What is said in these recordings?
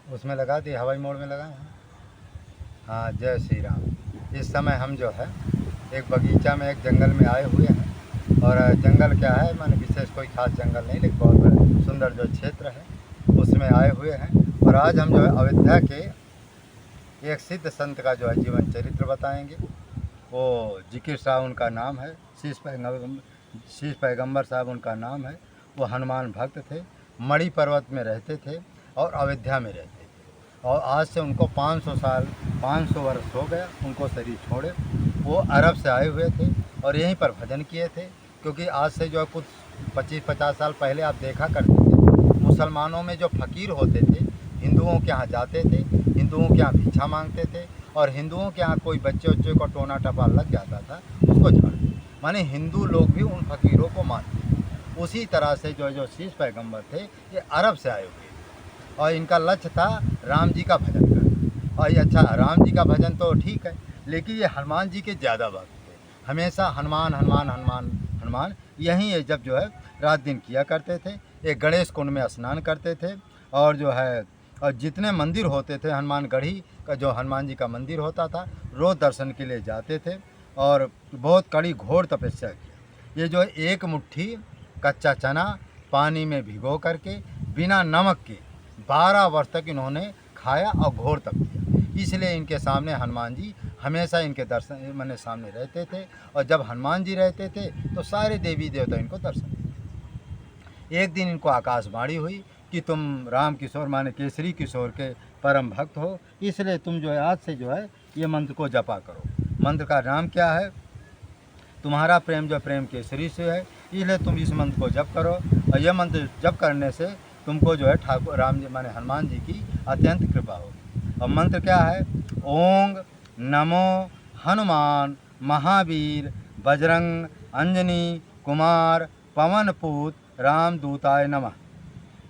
उसमें लगा दी, हवाई मोड में लगाए हैं। हाँ, जय श्री राम। इस समय हम जो है एक बगीचा में, एक जंगल में आए हुए हैं। और जंगल क्या है, माने विशेष कोई खास जंगल नहीं, लेकिन बहुत बड़ा सुंदर जो क्षेत्र है उसमें आए हुए हैं। और आज हम जो है अयोध्या के एक सिद्ध संत का जो है जीवन चरित्र बताएंगे। वो जिकिर साहब उनका नाम है, शीश पैगंबर साहब उनका नाम है। वो हनुमान भक्त थे, मणि पर्वत में रहते थे और अयोध्या में रहते थे। और आज से उनको 500 वर्ष हो गया उनको शरीर छोड़े। वो अरब से आए हुए थे और यहीं पर भजन किए थे। क्योंकि आज से जो है कुछ 25-50 साल पहले आप देखा करते थे, मुसलमानों में जो फ़कीर होते थे हिंदुओं के यहाँ जाते थे, हिंदुओं के यहाँ भिक्षा मांगते थे। और हिंदुओं के यहाँ कोई बच्चे को टोना टपा लग जाता था, उसको झाड़ते। माने हिंदू लोग भी उन फ़कीरों को मानते। उसी तरह से जो शीश पैगंबर थे ये अरब से आए हुए और इनका लक्ष्य था राम जी का भजन करना। और ये अच्छा, राम जी का भजन तो ठीक है, लेकिन ये हनुमान जी के ज़्यादा भक्त थे। हमेशा हनुमान हनुमान हनुमान हनुमान यहीं ये जब जो है रात दिन किया करते थे। एक गणेश कुंड में स्नान करते थे और जो है और जितने मंदिर होते थे, हनुमान गढ़ी का जो हनुमान जी का मंदिर होता था, रोज़ दर्शन के लिए जाते थे और बहुत कड़ी घोर तपस्या की। ये जो एक मुट्ठी कच्चा चना पानी में भिगो करके बिना नमक के 12 वर्ष तक इन्होंने खाया और घोर तप किया। इसलिए इनके सामने हनुमान जी हमेशा इनके दर्शन मैंने सामने रहते थे। और जब हनुमान जी रहते थे तो सारे देवी देवता इनको दर्शन देते। एक दिन इनको आकाशवाणी हुई कि तुम राम किशोर माने केसरी किशोर के परम भक्त हो, इसलिए तुम जो है आज से जो है ये मंत्र को जपा करो। मंत्र का नाम क्या है, तुम्हारा प्रेम जो प्रेम केसरी से है, इसलिए तुम इस मंत्र को जप करो। और यह मंत्र जप करने से तुमको जो है ठाकुर राम जी माने हनुमान जी की अत्यंत कृपा होगी। और मंत्र क्या है, ओंग नमो हनुमान महावीर बजरंग अंजनी कुमार पवनपूत रामदूताय नमः।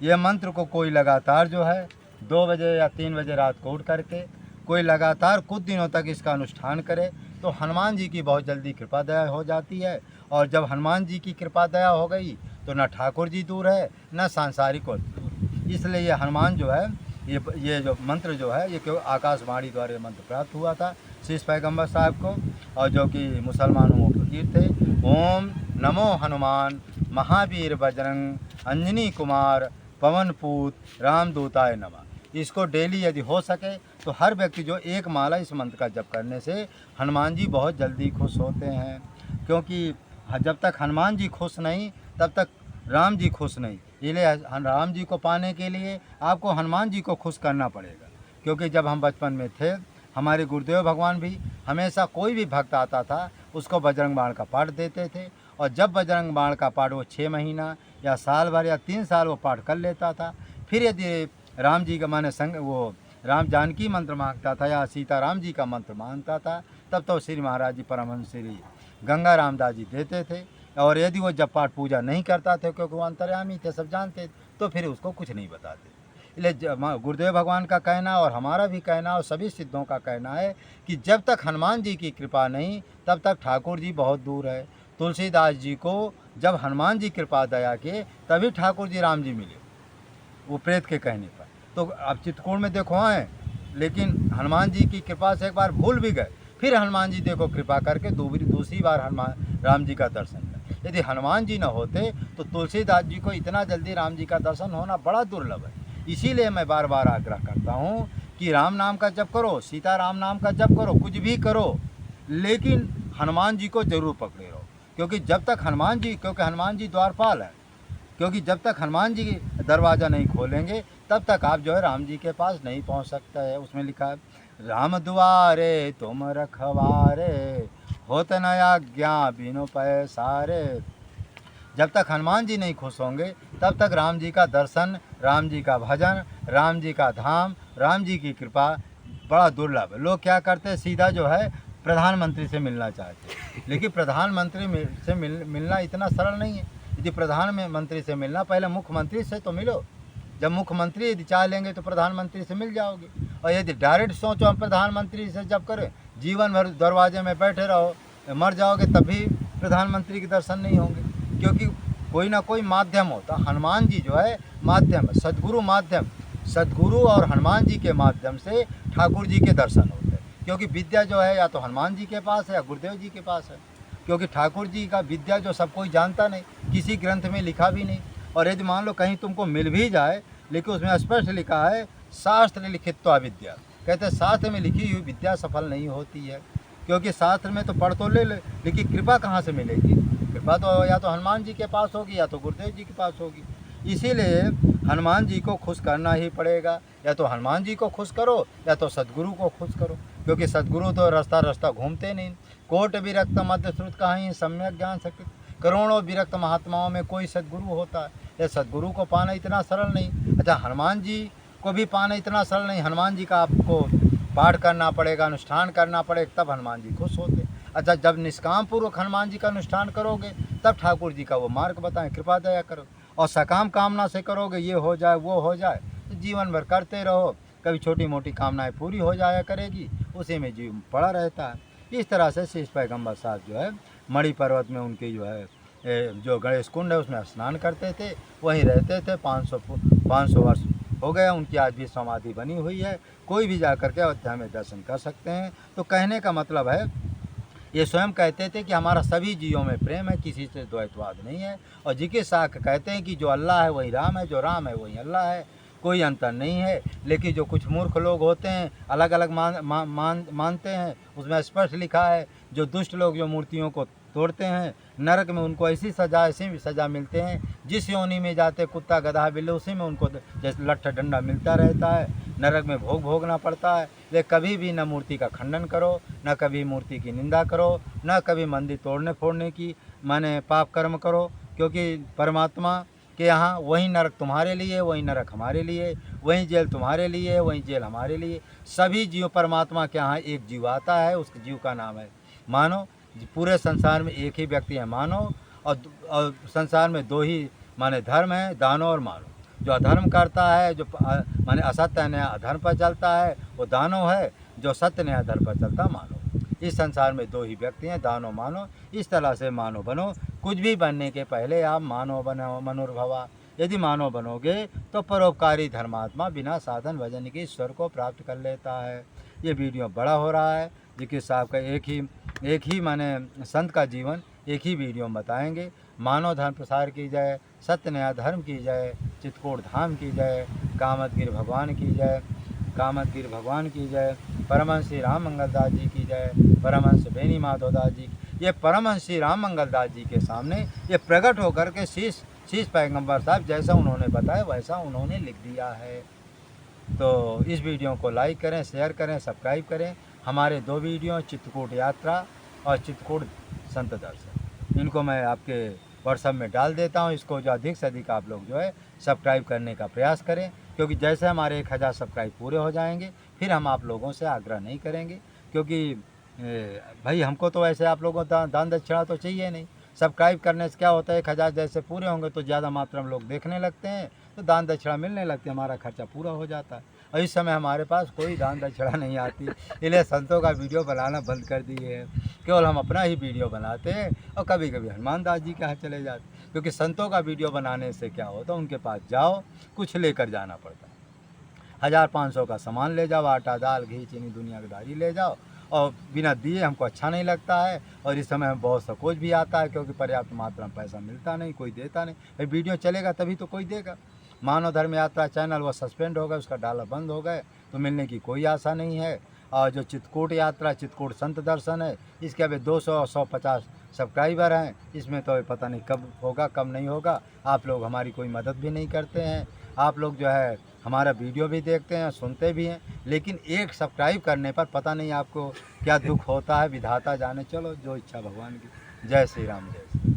ये मंत्र को कोई लगातार जो है 2 बजे या 3 बजे रात को उठ करके कोई लगातार कुछ दिनों तक इसका अनुष्ठान करे तो हनुमान जी की बहुत जल्दी कृपा दया हो जाती है। और जब हनुमान जी की कृपा दया हो गई तो न ठाकुर जी दूर है न सांसारिक और दूर। इसलिए ये हनुमान जो है ये जो मंत्र जो है ये केवल आकाशवाणी द्वारा ये मंत्र प्राप्त हुआ था शीश पैगंबर साहब को, और जो कि मुसलमानों के फकीर थे। ओम नमो हनुमान महावीर बजरंग अंजनी कुमार पवनपूत रामदूताय नमः। इसको डेली यदि हो सके तो हर व्यक्ति जो एक माला इस मंत्र का जप करने से हनुमान जी बहुत जल्दी खुश होते हैं। क्योंकि जब तक हनुमान जी खुश नहीं तब तक राम जी खुश नहीं। इसलिए राम जी को पाने के लिए आपको हनुमान जी को खुश करना पड़ेगा। क्योंकि जब हम बचपन में थे हमारे गुरुदेव भगवान भी हमेशा कोई भी भक्त आता था उसको बजरंग बाण का पाठ देते थे। और जब बजरंग बाण का पाठ वो 6 महीना या साल भर या 3 साल वो पाठ कर लेता था, फिर यदि राम जी का माने संग वो राम जानकी मंत्र मांगता था या सीता राम जी का मंत्र मांगता था, तब तो श्री महाराज जी परमहंस श्री गंगा रामदास जी देते थे। और यदि वो जब पाठ पूजा नहीं करता थे क्योंकि वो अंतर्यामी थे, सब जानते, तो फिर उसको कुछ नहीं बताते। इसलिए गुरुदेव भगवान का कहना और हमारा भी कहना और सभी सिद्धों का कहना है कि जब तक हनुमान जी की कृपा नहीं तब तक ठाकुर जी बहुत दूर है। तुलसीदास जी को जब हनुमान जी कृपा दया के तभी ठाकुर जी राम जी मिले, वो प्रेत के कहने पर। तो आप चित्रकूट में देखो आए, लेकिन हनुमान जी की कृपा से एक बार भूल भी गए, फिर हनुमान जी देखो कृपा करके दूसरी बार हनुमान राम जी का दर्शन किया। यदि हनुमान जी न होते तो तुलसीदास जी को इतना जल्दी राम जी का दर्शन होना बड़ा दुर्लभ है। इसीलिए मैं बार बार आग्रह करता हूँ कि राम नाम का जप करो, सीता राम नाम का जप करो, कुछ भी करो, लेकिन हनुमान जी को जरूर पकड़े रहो। क्योंकि क्योंकि हनुमान जी द्वारपाल है। क्योंकि जब तक हनुमान जी दरवाज़ा नहीं खोलेंगे तब तक आप जो है राम जी के पास नहीं पहुंच सकता है। उसमें लिखा है, राम दुआरे तुम रखवारे होत न आज्ञा बिनु पैसारे। जब तक हनुमान जी नहीं खुश होंगे तब तक राम जी का दर्शन, राम जी का भजन, राम जी का धाम, राम जी की कृपा बड़ा दुर्लभ है। लोग क्या करते हैं, सीधा जो है प्रधानमंत्री से मिलना चाहते हैं, लेकिन प्रधानमंत्री से मिलना इतना सरल नहीं है। यदि प्रधानमंत्री से मिलना, पहले मुख्यमंत्री से तो मिलो। जब मुख्यमंत्री यदि चाह लेंगे तो प्रधानमंत्री से मिल जाओगे। और यदि डायरेक्ट सोचो हम प्रधानमंत्री से जब करें, जीवन भर दरवाजे में बैठे रहो, मर जाओगे तब भी प्रधानमंत्री के दर्शन नहीं होंगे। क्योंकि कोई ना कोई माध्यम होता, हनुमान जी जो है माध्यम है, सदगुरु माध्यम। सद्गुरु और हनुमान जी के माध्यम से ठाकुर जी के दर्शन होते हैं। क्योंकि विद्या जो है या तो हनुमान जी के पास है या गुरुदेव जी के पास है। क्योंकि ठाकुर जी का विद्या जो सब कोई जानता नहीं, किसी ग्रंथ में लिखा भी नहीं। और यदि मान लो कहीं तुमको मिल भी जाए, लेकिन उसमें स्पष्ट लिखा है शास्त्र लिखित तो अविद्या। कहते हैं शास्त्र में लिखी हुई विद्या सफल नहीं होती है। क्योंकि शास्त्र में तो पढ़ तो ले लेकिन कृपा कहाँ से मिलेगी? कृपा तो या तो हनुमान जी के पास होगी या तो गुरुदेव जी के पास होगी। इसीलिए हनुमान जी को खुश करना ही पड़ेगा। या तो हनुमान जी को खुश करो या तो सद्गुरु को खुश करो। क्योंकि सद्गुरु तो रास्ता रास्ता घूमते नहीं। कोट विरक्त मध्य श्रुत कहीं सम्यक ज्ञान शक्ति, करोड़ों विरक्त महात्माओं में कोई सद्गुरु होता है। ये सद्गुरु को पाना इतना सरल नहीं। अच्छा, हनुमान जी को भी पाना इतना सरल नहीं। हनुमान जी का आपको पाठ करना पड़ेगा, अनुष्ठान करना पड़ेगा, तब हनुमान जी खुश होते। अच्छा, जब निष्काम पूर्वक हनुमान जी का अनुष्ठान करोगे तब ठाकुर जी का वो मार्ग बताएं, कृपा दया करो। और सकाम कामना से करोगे, ये हो जाए वो हो जाए, तो जीवन भर करते रहो, कभी छोटी मोटी कामनाएं पूरी हो जाया करेगी, उसी में जीव पड़ा रहता है। इस तरह से शीश पैगम्बर साहब जो है मणि पर्वत में उनकी जो है जो गणेश कुंड है उसमें स्नान करते थे, वहीं रहते थे। 500 वर्ष हो गया, उनकी आज भी समाधि बनी हुई है। कोई भी जा कर के अयोध्या में दर्शन कर सकते हैं। तो कहने का मतलब है, ये स्वयं कहते थे कि हमारा सभी जीवों में प्रेम है, किसी से द्वैतवाद नहीं है। और जी के साख कहते हैं कि जो अल्लाह है वही राम है, जो राम है वही अल्लाह है, कोई अंतर नहीं है। लेकिन जो कुछ मूर्ख लोग होते हैं अलग अलग मानते हैं। उसमें स्पष्ट लिखा है, जो दुष्ट लोग जो मूर्तियों को तोड़ते हैं, नरक में उनको ऐसी सज़ा मिलते हैं, जिस योनि में जाते कुत्ता गधा बिल्ली उसी में उनको जैसे लट्ठा डंडा मिलता रहता है। नरक में भोगना पड़ता है। लेकिन कभी भी न मूर्ति का खंडन करो, न कभी मूर्ति की निंदा करो, न कभी मंदिर तोड़ने फोड़ने की माने पाप कर्म करो। क्योंकि परमात्मा के यहाँ वही नरक तुम्हारे लिए, वही नरक हमारे लिए, वही जेल तुम्हारे लिए, वही जेल हमारे लिए। सभी जीव परमात्मा के यहाँ एक जीव आता है, उस जीव का नाम है मानव। पूरे संसार में एक ही व्यक्ति है मानव। और संसार में दो ही माने धर्म है, दानव और मानव। जो अधर्म करता है, जो माने असत्य ने अधर्म पर चलता है, वो दानव है। जो सत्य ने अधर्म पर चलता मानव। इस संसार में दो ही व्यक्ति हैं, दानव मानव। इस तरह से मानव बनो। कुछ भी बनने के पहले आप मानव बनो, मनुर्भवा। यदि मानव बनोगे तो परोपकारी धर्मात्मा बिना साधन भजन के ईश्वर को प्राप्त कर लेता है। ये वीडियो बड़ा हो रहा है। जिक्र साहब का एक ही माने संत का जीवन एक ही वीडियो में बताएंगे। मानव धर्म प्रसार की जय, सत्य न्याय धर्म की जय, चित्रकूट धाम की जय, कामतगिर भगवान की जय, कामतगिर भगवान की जय, परमहंस श्री राम मंगलदास जी की जय, परमहंस बेनी माधवदास जी। ये परमहंस श्री राम मंगलदास जी के सामने ये प्रकट होकर के शीश पैगम्बर साहब जैसा उन्होंने बताया वैसा उन्होंने लिख दिया है। तो इस वीडियो को लाइक करें, शेयर करें, सब्सक्राइब करें। हमारे 2 वीडियो चित्रकूट यात्रा और चित्रकूट संत दर्शन, इनको मैं आपके व्हाट्सएप में डाल देता हूँ। इसको जो अधिक से अधिक आप लोग जो है सब्सक्राइब करने का प्रयास करें। क्योंकि जैसे हमारे 1000 सब्सक्राइब पूरे हो जाएंगे फिर हम आप लोगों से आग्रह नहीं करेंगे। क्योंकि भाई हमको तो ऐसे आप लोगों को दान दक्षिणा तो चाहिए नहीं। सब्सक्राइब करने से क्या होता है, 1000 जैसे पूरे होंगे तो ज़्यादा मात्रा में लोग देखने लगते हैं, तो दान दक्षिणा मिलने लगती है, हमारा खर्चा पूरा हो जाता है। और इस समय हमारे पास कोई दान दक्षिणा नहीं आती, इसलिए संतों का वीडियो बनाना बंद कर दिए हैं। केवल हम अपना ही वीडियो बनाते हैं और कभी कभी हनुमान दास जी के यहाँ चले जाते। क्योंकि संतों का वीडियो बनाने से क्या होता है, उनके पास जाओ कुछ लेकर जाना पड़ता है। 1500 का सामान ले जाओ, आटा दाल घी चीनी दुनियादारी ले जाओ, और बिना दिए हमको अच्छा नहीं लगता है। और इस समय बहुत संकोच भी आता है, क्योंकि पर्याप्त मात्रा में पैसा मिलता नहीं, कोई देता नहीं। भाई वीडियो चलेगा तभी तो कोई देगा। मानव धर्म यात्रा चैनल वो सस्पेंड हो गया, उसका डाला बंद हो गए, तो मिलने की कोई आशा नहीं है। और जो चित्रकूट यात्रा चित्रकूट संत दर्शन है, इसके अभी 200-150 सब्सक्राइबर हैं। इसमें तो पता नहीं कब होगा कब नहीं होगा। आप लोग हमारी कोई मदद भी नहीं करते हैं। आप लोग जो है हमारा वीडियो भी देखते हैं, सुनते भी हैं, लेकिन एक सब्सक्राइब करने पर पता नहीं आपको क्या दुख होता है, विधाता जाने। चलो जो इच्छा भगवान की। जय श्री राम, जय श्री राम।